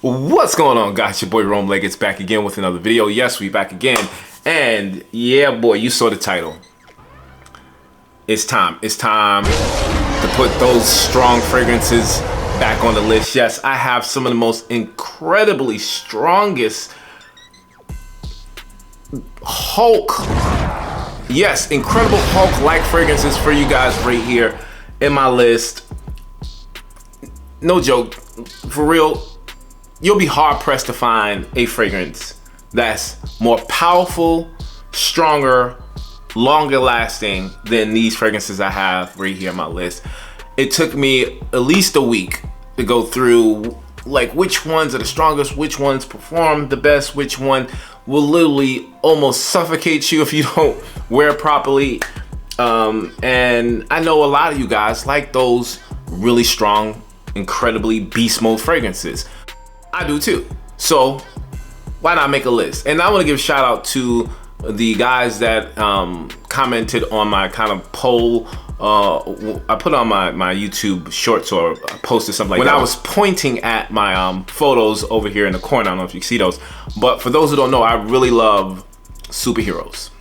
What's going on, guys? Your boy Rome Leggett's back again with another video. Yes, we back again. And yeah, boy, you saw the title. It's time. It's time to put those strong fragrances back on the list. Yes, I have some of the most incredibly strongest Hulk. Yes, incredible Hulk-like fragrances for you guys right here in my list. No joke, for real. You'll be hard pressed to find a fragrance that's more powerful, stronger, longer lasting than these fragrances I have right here on my list. It took me at least a week to go through like which ones are the strongest, which ones perform the best, which one will literally almost suffocate you if you don't wear it properly. And I know a lot of you guys like those really strong, incredibly beast mode fragrances. I do too. So why not make a list? And I want to give a shout out to the guys that commented on my kind of poll. I put on my YouTube shorts or posted something like that. When I was pointing at my photos over here in the corner. I don't know if you can see those. But for those who don't know, I really love superheroes.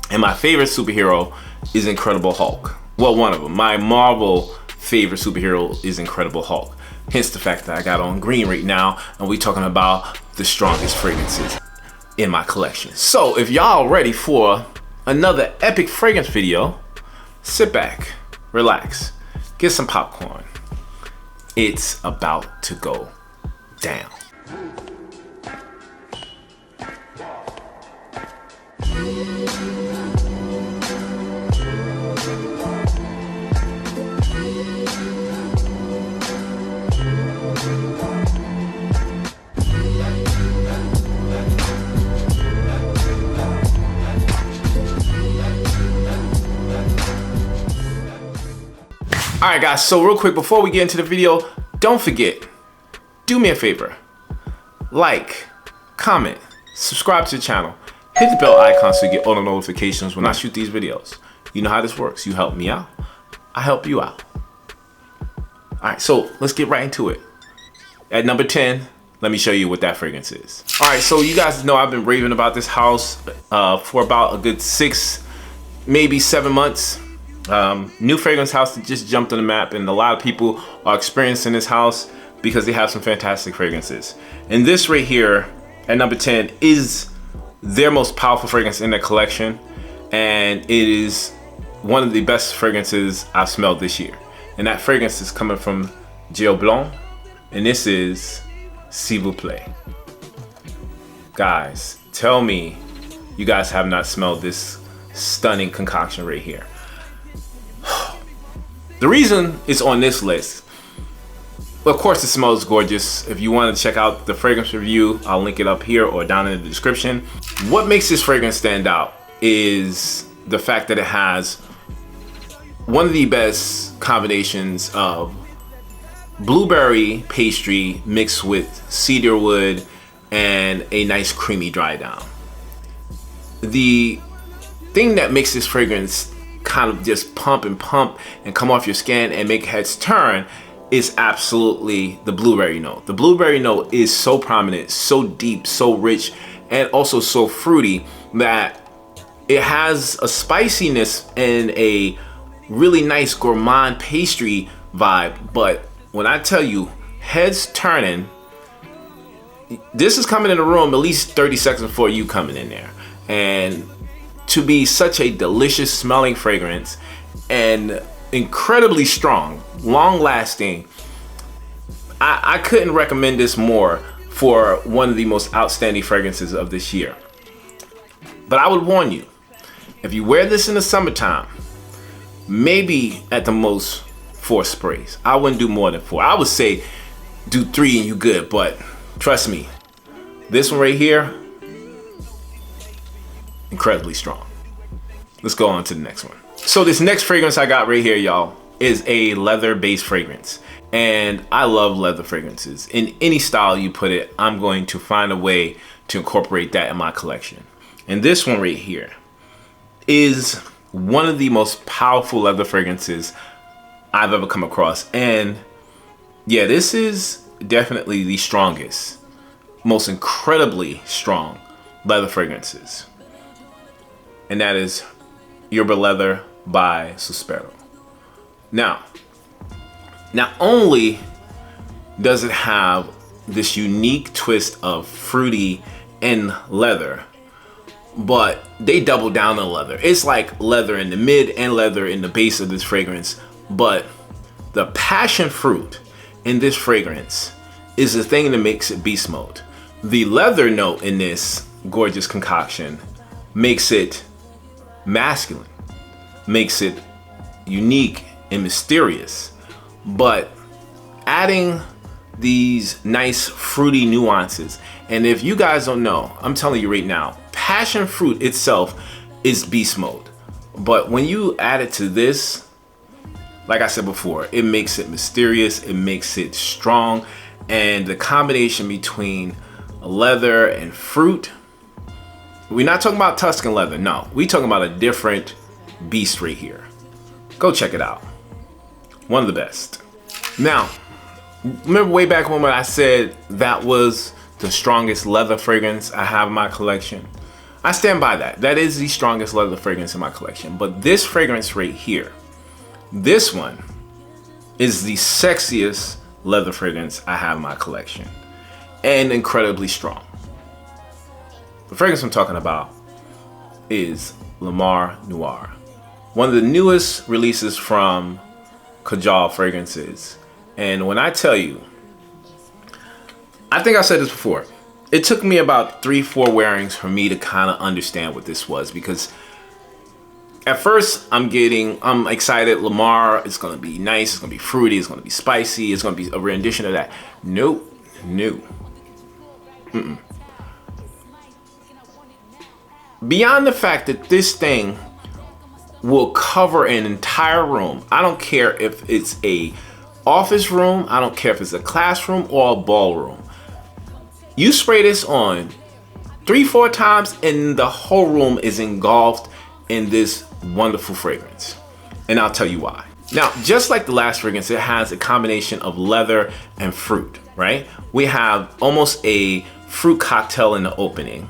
And my favorite superhero is Incredible Hulk. Well, one of them. My Marvel favorite superhero is Incredible Hulk. Hence the fact that I got on green right now and we talking about the strongest fragrances in my collection. So if y'all ready for another epic fragrance video, sit back, relax, get some popcorn. It's about to go down. Alright guys, so real quick before we get into the video, don't forget, do me a favor, like, comment, subscribe to the channel, hit the bell icon so you get all the notifications when I shoot these videos. You know how this works. You help me out, I help you out. Alright, so let's get right into it. At number 10, let me show you what that fragrance is. Alright, so you guys know I've been raving about this house for about a good 6, maybe 7 months. New fragrance house that just jumped on the map, and a lot of people are experiencing this house because they have some fantastic fragrances. And this right here at number 10 is their most powerful fragrance in their collection, and it is one of the best fragrances I've smelled this year. And that fragrance is coming from Goblon, and this is S'il vous plaît. Guys, tell me you guys have not smelled this stunning concoction right here. The reason it's on this list, of course it smells gorgeous. If you want to check out the fragrance review, I'll link it up here or down in the description. What makes this fragrance stand out is the fact that it has one of the best combinations of blueberry pastry mixed with cedar wood and a nice creamy dry down. The thing that makes this fragrance kind of just pump and come off your skin and make heads turn is absolutely the blueberry note. The blueberry note is so prominent, so deep, so rich, and also so fruity that it has a spiciness and a really nice gourmand pastry vibe. But when I tell you heads turning, this is coming in the room at least 30 seconds before you coming in there. And to be such a delicious smelling fragrance and incredibly strong, long lasting, I couldn't recommend this more for one of the most outstanding fragrances of this year. But I would warn you, if you wear this in the summertime, maybe at the most 4 sprays. I wouldn't do more than 4. I would say do 3 and you good, but trust me, this one right here, incredibly strong. Let's go on to the next one. So this next fragrance I got right here, y'all, is a leather based fragrance. And I love leather fragrances. In any style you put it, I'm going to find a way to incorporate that in my collection. And this one right here is one of the most powerful leather fragrances I've ever come across. And yeah, this is definitely the strongest most incredibly strong leather fragrances. And that is Yerba Leather by Suspiro. Now, not only does it have this unique twist of fruity and leather, but they double down on leather. It's like leather in the mid and leather in the base of this fragrance, but the passion fruit in this fragrance is the thing that makes it beast mode. The leather note in this gorgeous concoction makes it masculine, makes it unique and mysterious, but adding these nice fruity nuances. And if you guys don't know, I'm telling you right now, passion fruit itself is beast mode. But when you add it to this, like I said before, it makes it mysterious, it makes it strong, and the combination between leather and fruit, we're not talking about Tuscan leather, no. We're talking about a different beast right here. Go check it out. One of the best. Now, remember way back when I said that was the strongest leather fragrance I have in my collection? I stand by that. That is the strongest leather fragrance in my collection. But this fragrance right here, this one is the sexiest leather fragrance I have in my collection, and incredibly strong. The fragrance I'm talking about is Lamar Noir, one of the newest releases from Kajal Fragrances. And when I tell you, I think I said this before, it took me about 3-4 wearings for me to kind of understand what this was, because at first I'm excited. Lamar, it's gonna be nice, it's gonna be fruity, it's gonna be spicy, it's gonna be a rendition of that. Nope, no. Beyond the fact that this thing will cover an entire room, I don't care if it's a office room, I don't care if it's a classroom or a ballroom. You spray this on 3-4 times and the whole room is engulfed in this wonderful fragrance. And I'll tell you why. Now, just like the last fragrance, it has a combination of leather and fruit, right? We have almost a fruit cocktail in the opening,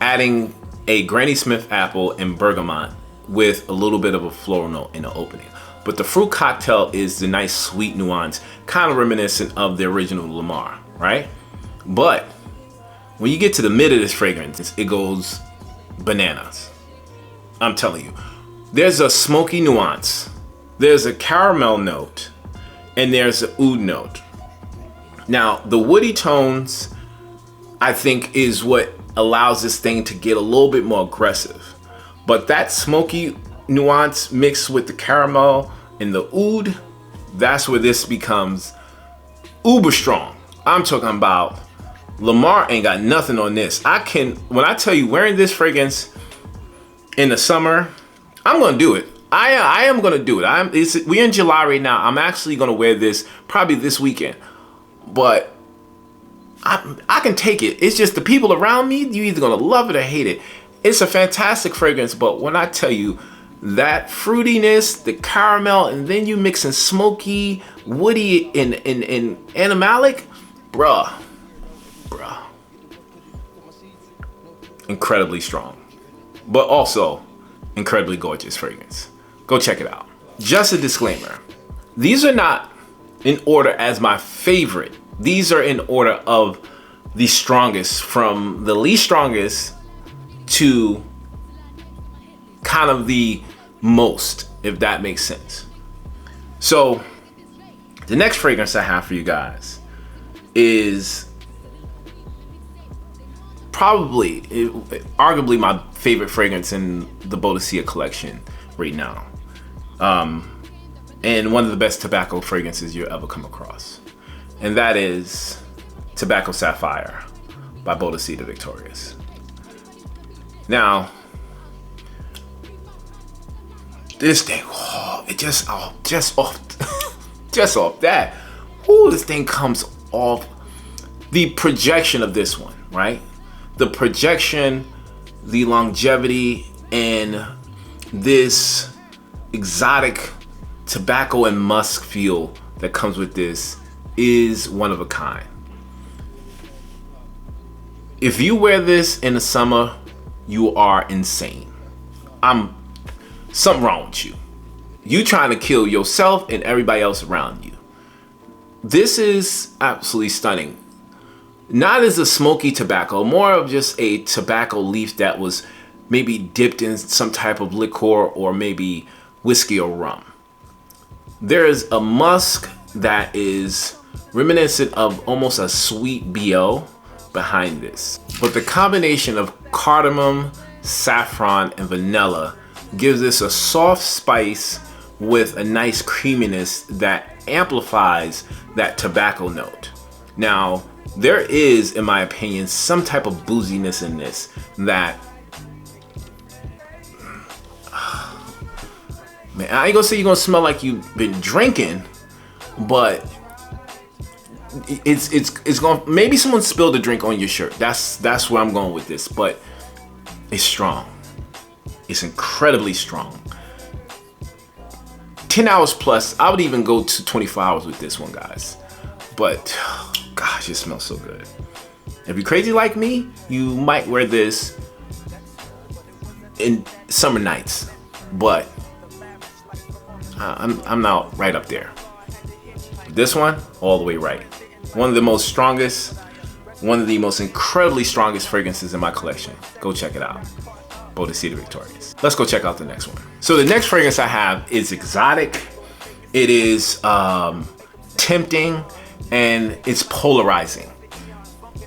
adding a Granny Smith apple and bergamot with a little bit of a floral note in the opening. But the fruit cocktail is the nice sweet nuance, kind of reminiscent of the original Lamar, right? But when you get to the mid of this fragrance, it goes bananas. I'm telling you, there's a smoky nuance, there's a caramel note, and there's an oud note. Now, the woody tones, I think, is what allows this thing to get a little bit more aggressive. But that smoky nuance mixed with the caramel and the oud, that's where this becomes uber strong. I'm talking about Lamar ain't got nothing on this. When I tell you, wearing this fragrance in the summer, I'm gonna do it. I am gonna do it. We're in July right now. I'm actually gonna wear this probably this weekend. But I can take it. It's just the people around me, you're either gonna love it or hate it. It's a fantastic fragrance, but when I tell you that fruitiness, the caramel, and then you mix in smoky, woody, and animalic, bruh. Incredibly strong, but also incredibly gorgeous fragrance. Go check it out. Just a disclaimer, these are not in order as my favorite. These are in order of the strongest, from the least strongest to kind of the most, if that makes sense. So the next fragrance I have for you guys is probably, arguably my favorite fragrance in the Bodicea collection right now. And one of the best tobacco fragrances you'll ever come across. And that is Aqua Sapphire by Bodicea the Victorious. Now, this thing, just off that, this thing comes off. The projection of this one, right? The projection, the longevity, and this exotic tobacco and musk feel that comes with this is one of a kind. If you wear this in the summer, you are insane. Something wrong with you. You trying to kill yourself and everybody else around you. This is absolutely stunning. Not as a smoky tobacco, more of just a tobacco leaf that was maybe dipped in some type of liquor or maybe whiskey or rum. There is a musk that is reminiscent of almost a sweet BO behind this. But the combination of cardamom, saffron, and vanilla gives this a soft spice with a nice creaminess that amplifies that tobacco note. Now, there is, in my opinion, some type of booziness in this that, man, I ain't gonna say you're gonna smell like you've been drinking, but it's gonna, maybe someone spilled a drink on your shirt. That's where I'm going with this, but it's strong. It's incredibly strong. 10 hours plus. I would even go to 24 hours with this one, guys. But gosh, it smells so good. If you're crazy like me, you might wear this in summer nights, but I'm now right up there. This one, all the way right. One of the most strongest, one of the most incredibly strongest fragrances in my collection. Go check it out. Bodicea Victorious. Let's go check out the next one. So the next fragrance I have is exotic. It is tempting, and it's polarizing.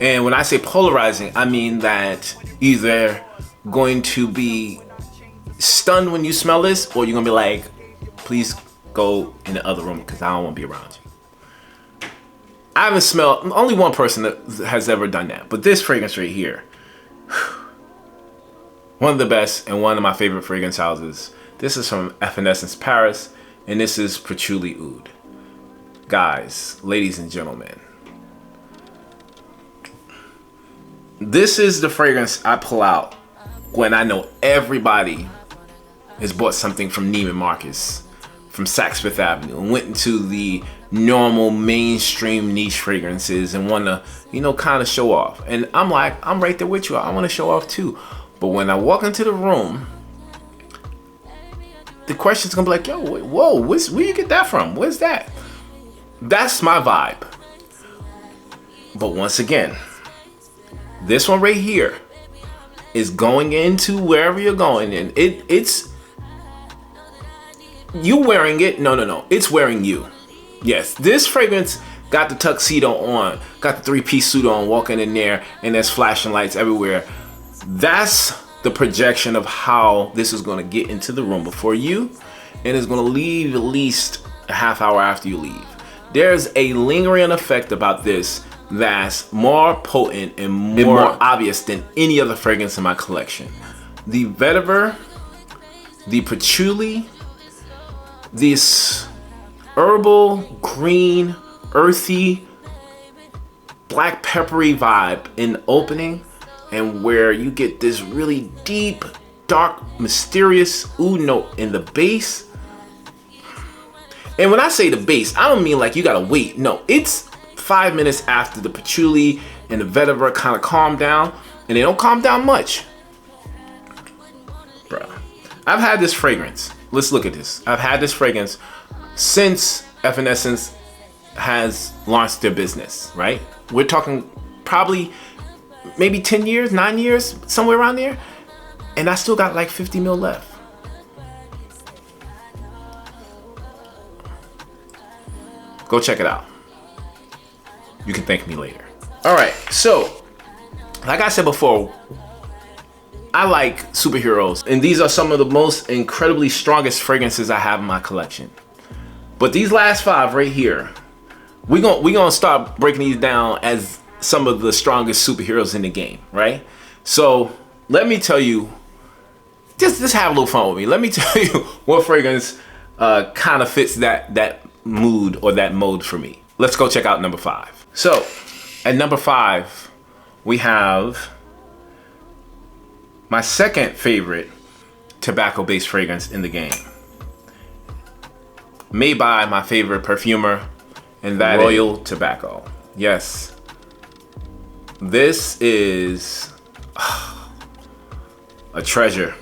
And when I say polarizing, I mean that either going to be stunned when you smell this, or you're gonna be like, please go in the other room because I don't want to be around you. I haven't smelled, only one person that has ever done that, but this fragrance right here, one of the best and one of my favorite fragrance houses. This is from Evanescence Paris, and this is Puli Oud. Guys, ladies and gentlemen, this is the fragrance I pull out when I know everybody has bought something from Neiman Marcus, from Saks Fifth Avenue, and went into the normal mainstream niche fragrances and want to, kind of show off. And I'm like, I'm right there with you. I want to show off too. But when I walk into the room, the question's gonna be like, yo, whoa, where you get that from? Where's that? That's my vibe. But once again, this one right here is going into wherever you're going, and it's you wearing it. No, it's wearing you. Yes, this fragrance got the tuxedo on, got the three-piece suit on, walking in there, and there's flashing lights everywhere. That's the projection of how this is going to get into the room before you, and it's going to leave at least a half hour after you leave. There's a lingering effect about this that's more potent and more obvious than any other fragrance in my collection. The vetiver, the patchouli, this herbal, green, earthy, black peppery vibe in the opening, and where you get this really deep, dark, mysterious oud note in the base. And when I say the base, I don't mean like you gotta wait. No, it's 5 minutes after the patchouli and the vetiver kind of calm down, and they don't calm down much. Bruh, I've had this fragrance. Let's look at this. I've had this fragrance since Evanescence has launched their business, right? We're talking probably maybe 10 years, 9 years, somewhere around there. And I still got like 50 mil left. Go check it out. You can thank me later. All right, so like I said before, I like superheroes, and these are some of the most incredibly strongest fragrances I have in my collection. But these last 5 right here, we're gonna start breaking these down as some of the strongest superheroes in the game, right? So let me tell you, just have a little fun with me. Let me tell you what fragrance kind of fits that mood or that mode for me. Let's go check out number 5. So at number 5, we have my second favorite tobacco-based fragrance in the game, made by my favorite perfumer, and that Royal Tobacco. Yes, This is a treasure.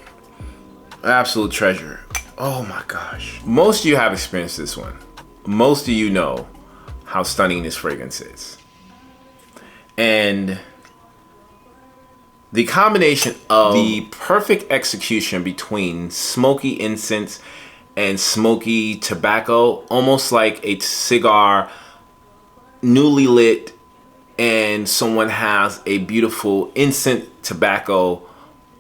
Absolute treasure. Oh my gosh. Most of you have experienced this one. Most of you know how stunning this fragrance is. And the combination of the perfect execution between smoky incense and smoky tobacco, almost like a cigar newly lit and someone has a beautiful incense tobacco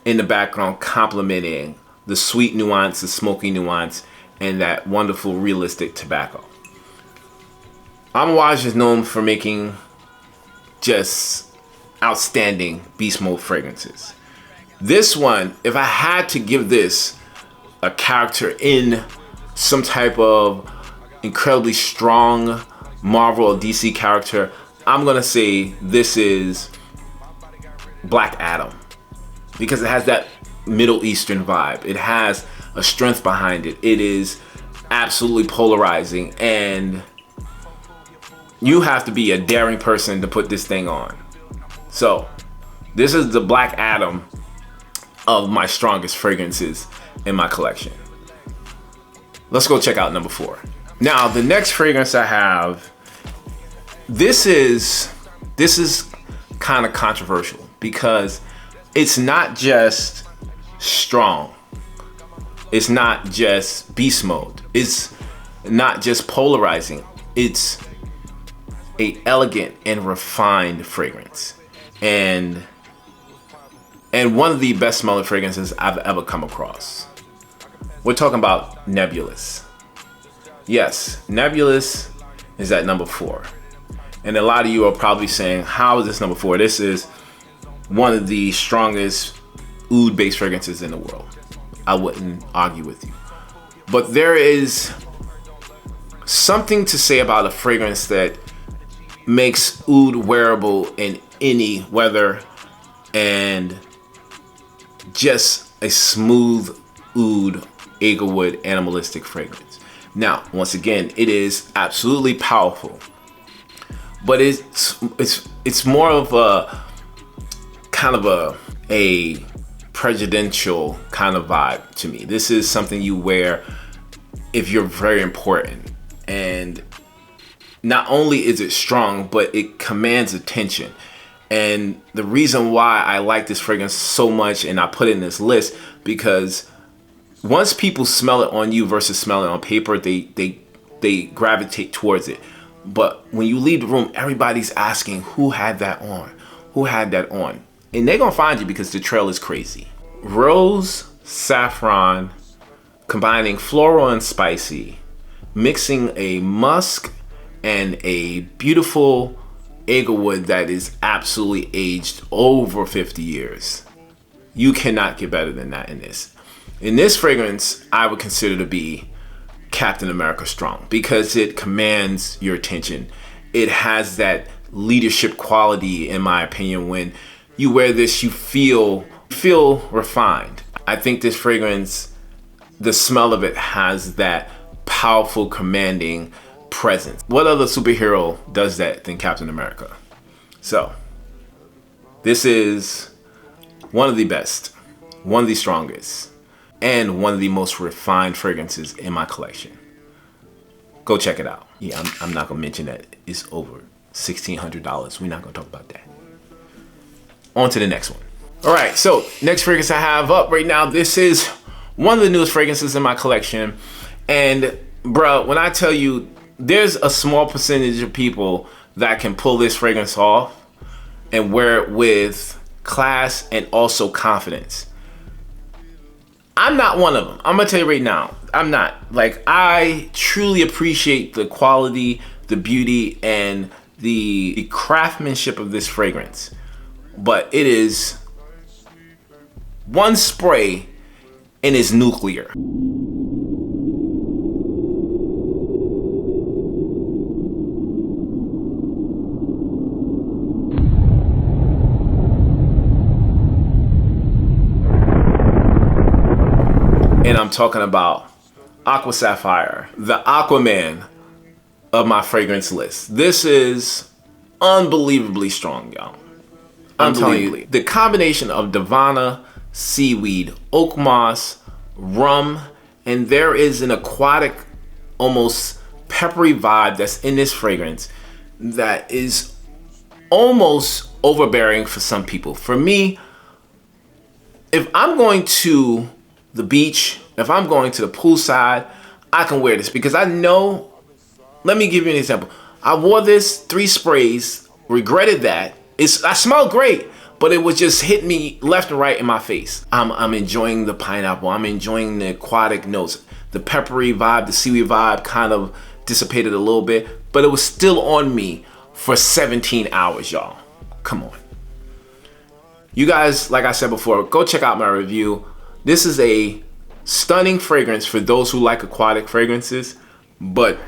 in the background complementing the sweet nuance, the smoky nuance, and that wonderful realistic tobacco. Lamar Noir is known for making just outstanding beast mode fragrances. This one, if I had to give this a character in some type of incredibly strong Marvel or DC character, I'm gonna say this is Black Adam, because it has that Middle Eastern vibe. It has a strength behind it. It is absolutely polarizing, and you have to be a daring person to put this thing on. So this is the Black Adam of my strongest fragrances in my collection. Let's go check out number 4. Now, the next fragrance I have, this is kind of controversial because it's not just strong. It's not just beast mode. It's not just polarizing. It's a elegant and refined fragrance. And one of the best smelling fragrances I've ever come across. We're talking about Nebulus. Yes, Nebulus is at number 4. And a lot of you are probably saying, how is this number 4? This is one of the strongest oud-based fragrances in the world. I wouldn't argue with you. But there is something to say about a fragrance that makes oud wearable in any weather and just a smooth oud, eaglewood, animalistic fragrance. Now, once again, it is absolutely powerful, but it's more of a kind of a presidential kind of vibe to me. This is something you wear if you're very important, and not only is it strong, but it commands attention. And the reason why I like this fragrance so much, and I put it in this list, because once people smell it on you versus smelling it on paper, they gravitate towards it. But when you leave the room, everybody's asking, who had that on? Who had that on? And they're gonna find you because the trail is crazy. Rose, saffron, combining floral and spicy, mixing a musk and a beautiful eaglewood that is absolutely aged over 50 years. You cannot get better than that in this. In this fragrance, I would consider to be Captain America strong because it commands your attention. It has that leadership quality, in my opinion. When you wear this, you feel refined. I think this fragrance, the smell of it has that powerful, commanding presence. What other superhero does that than Captain America? So this is one of the best, one of the strongest, and one of the most refined fragrances in my collection. Go check it out. Yeah, I'm not gonna mention that it's over $1,600. We're not gonna talk about that. On to the next one. All right, so next fragrance I have up right now, this is one of the newest fragrances in my collection. And bruh, when I tell you, there's a small percentage of people that can pull this fragrance off and wear it with class and also confidence. I'm not one of them. I'm gonna tell you right now, I'm not. Like, I truly appreciate the quality, the beauty, and the craftsmanship of this fragrance. But it is one spray and it's nuclear. And I'm talking about Aqua Sapphire, the Aquaman of my fragrance list. This is unbelievably strong, y'all. I'm telling you, the combination of Davana, seaweed, oak moss, rum, and there is an aquatic, almost peppery vibe that's in this fragrance that is almost overbearing for some people. For me, if I'm going to the beach, if I'm going to the poolside, I can wear this because I know, let me give you an example. I wore this 3 sprays, regretted that. I smelled great, but it was just hitting me left and right in my face. I'm enjoying the pineapple. I'm enjoying the aquatic notes. The peppery vibe, the seaweed vibe kind of dissipated a little bit, but it was still on me for 17 hours, y'all. Come on. You guys, like I said before, go check out my review. This is a stunning fragrance for those who like aquatic fragrances, but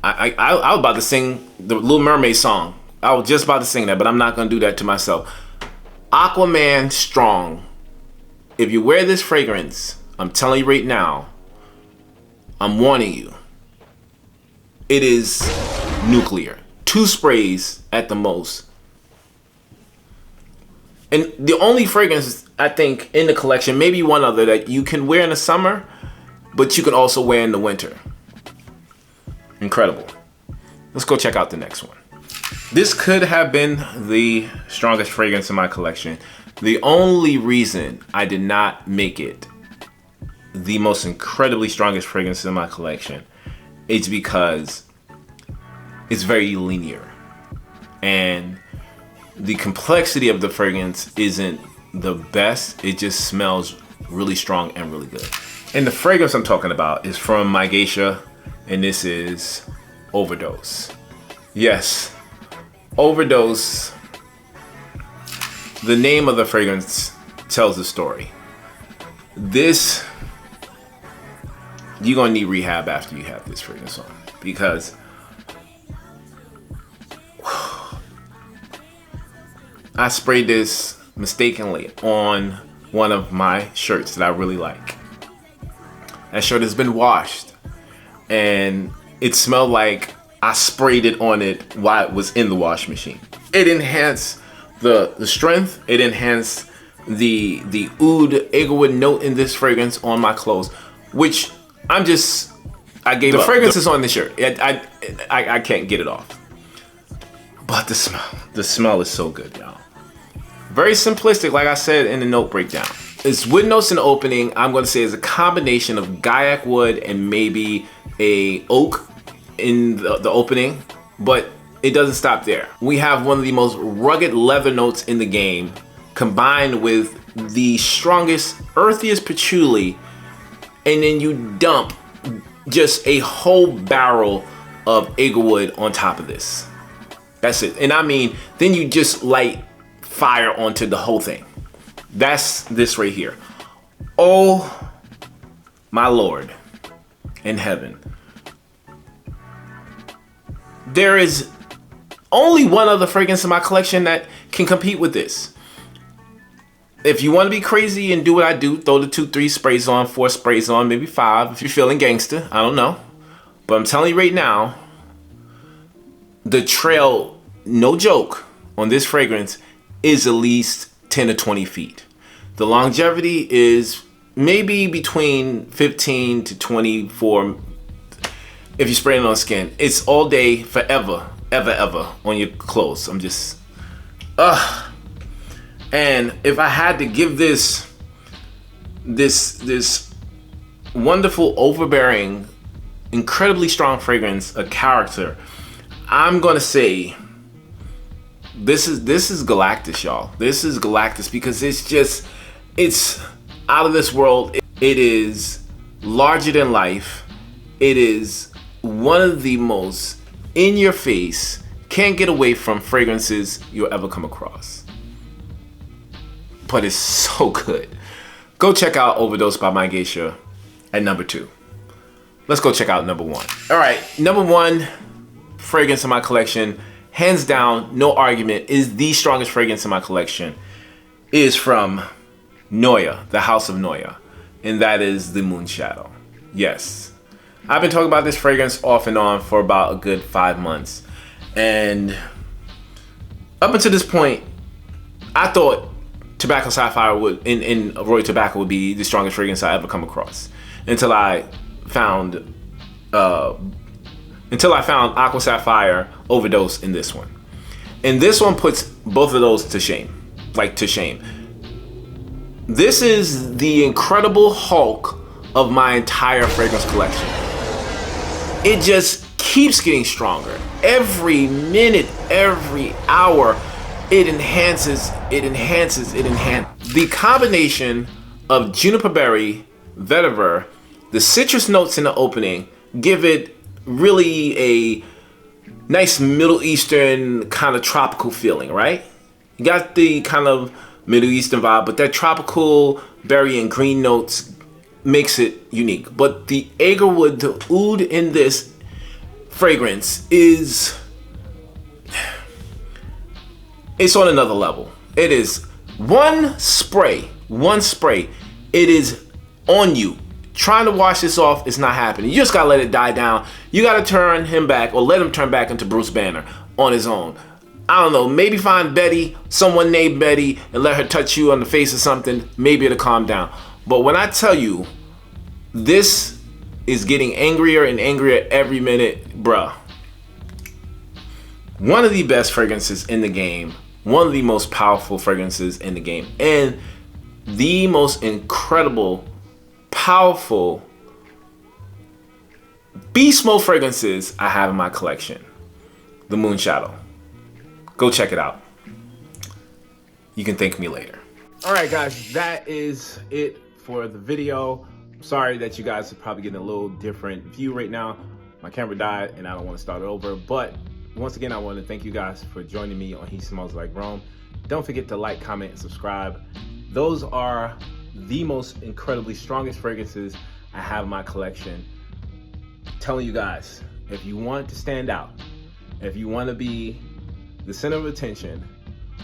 I was about to sing the Little Mermaid song. I was just about to sing that, but I'm not going to do that to myself. Aquaman Strong. If you wear this fragrance, I'm telling you right now, I'm warning you, it is nuclear. 2 sprays at the most. And the only fragrance, I think, in the collection, maybe one other that you can wear in the summer, but you can also wear in the winter. Incredible. Let's go check out the next one. This could have been the strongest fragrance in my collection. The only reason I did not make it the most incredibly strongest fragrance in my collection is because it's very linear. And the complexity of the fragrance isn't the best. It just smells really strong and really good. And the fragrance I'm talking about is from My Geisha, and this is Overdose. Yes, Overdose. The name of the fragrance tells the story. This, you're gonna need rehab after you have this fragrance on, because I sprayed this mistakenly on one of my shirts that I really like. That shirt has been washed, and it smelled like I sprayed it on it while it was in the wash machine. It enhanced the strength. It enhanced the oud eglewood note in this fragrance on my clothes, which I gave the up. Fragrance is on the shirt. I can't get it off. But the smell is so good, y'all. Very simplistic, like I said in the note breakdown. Its wood notes in the opening, I'm going to say, is a combination of gaiac wood and maybe a oak in the opening, but it doesn't stop there. We have one of the most rugged leather notes in the game, combined with the strongest, earthiest patchouli, and then you dump just a whole barrel of eglewood on top of this. That's it. And I mean, then you just light fire onto the whole thing. That's this right here. Oh my Lord in heaven. There is only one other fragrance in my collection that can compete with this. If you want to be crazy and do what I do, throw the 2-3 sprays on, 4 sprays on, maybe 5 if you're feeling gangster. I don't know. But I'm telling you right now, the trail, no joke, on this fragrance is at least 10 to 20 feet. The longevity is maybe between 15 to 24 if you spray it on skin. It's all day, forever, ever on your clothes. I'm just, And if I had to give this wonderful, overbearing, incredibly strong fragrance a character, I'm gonna say this is Galactus, y'all. This is Galactus because it's out of this world. It is larger than life. It is one of the most in your face, can't get away from fragrances you'll ever come across. But it's so good. Go check out Overdose by My Geisha at number 2. Let's go check out number 1. All right, number 1 fragrance in my collection, hands down, no argument, is the strongest fragrance in my collection, is from Noir, the House of Noir, and that is the Moonshadow. Yes, I've been talking about this fragrance off and on for about a good 5 months. And up until this point, I thought Aqua Sapphire would, in Royal Tobacco, would be the strongest fragrance I ever come across. Until I found Aqua Sapphire Overdose in this one. And this one puts both of those to shame. Like, to shame. This is the Incredible Hulk of my entire fragrance collection. It just keeps getting stronger. Every minute, every hour, it enhances. The combination of juniper berry, vetiver, the citrus notes in the opening give it really a nice Middle Eastern kind of tropical feeling, right? You got the kind of Middle Eastern vibe, but that tropical berry and green notes makes it unique. But the Agarwood, the oud in this fragrance it's on another level. It is one spray, it is on you. Trying to wash this off is not happening. You just gotta let it die down. You gotta turn him back, or let him turn back into Bruce Banner on his own. I don't know, maybe find Betty, someone named Betty, and let her touch you on the face or something. Maybe it'll calm down. But when I tell you, this is getting angrier and angrier every minute, bruh. One of the best fragrances in the game, one of the most powerful fragrances in the game, and the most incredible, powerful beast mode fragrances I have in my collection. The Moonshadow. Go check it out. You can thank me later. All right, guys, that is it for the video. Sorry that you guys are probably getting a little different view right now. My camera died and I don't want to start it over. But once again, I want to thank you guys for joining me on He Smells Like Rome. Don't forget to like, comment, and subscribe. Those are the most incredibly strongest fragrances I have in my collection. I'm telling you guys, if you want to stand out, if you want to be the center of attention,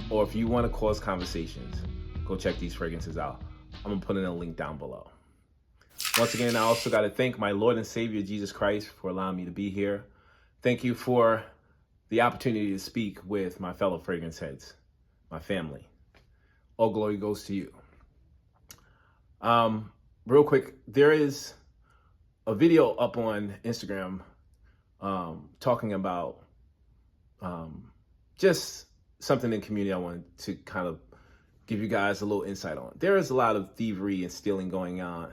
or if you want to cause conversations, go check these fragrances out. I'm gonna put in a link down below. Once again, I also got to thank my Lord and Savior Jesus Christ for allowing me to be here. Thank you for the opportunity to speak with my fellow fragrance heads, my family. All glory goes to you. Real quick, there is a video up on Instagram talking about just something in the community I wanted to kind of give you guys a little insight on. There is a lot of thievery and stealing going on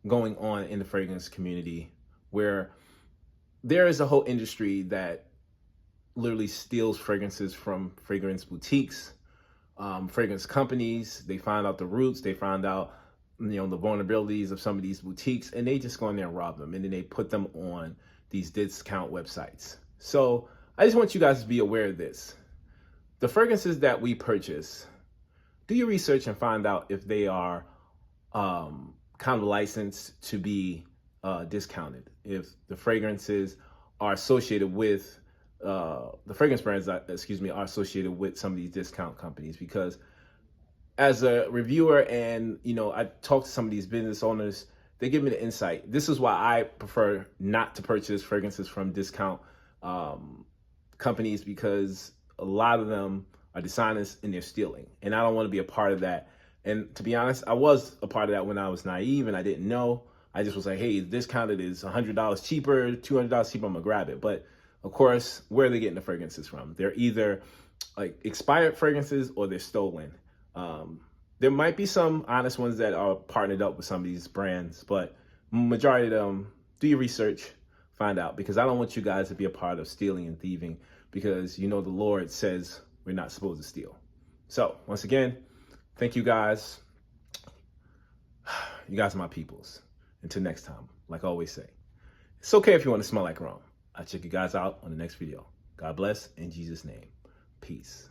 in the fragrance community, where there is a whole industry that literally steals fragrances from fragrance boutiques, fragrance companies. They find out the roots, they find out, the vulnerabilities of some of these boutiques, and they just go in there and rob them, and then they put them on these discount websites. So I just want you guys to be aware of this. The fragrances that we purchase, do your research and find out if they are kind of licensed to be discounted. If the fragrances are associated with, the fragrance brands, are associated with some of these discount companies. Because as a reviewer and, I talk to some of these business owners, they give me the insight. This is why I prefer not to purchase fragrances from discount companies, because a lot of them are dishonest and they're stealing. And I don't want to be a part of that. And to be honest, I was a part of that when I was naive and I didn't know. I just was like, hey, discounted is $100 cheaper, $200 cheaper, I'm gonna grab it. But of course, where are they getting the fragrances from? They're either like expired fragrances or they're stolen. There might be some honest ones that are partnered up with some of these brands, but majority of them, do your research, find out, because I don't want you guys to be a part of stealing and thieving, because the Lord says we're not supposed to steal. So once again, thank you guys. You guys are my peoples. Until next time, like I always say, it's okay if you want to smell like Rome. I'll check you guys out on the next video. God bless in Jesus' name. Peace.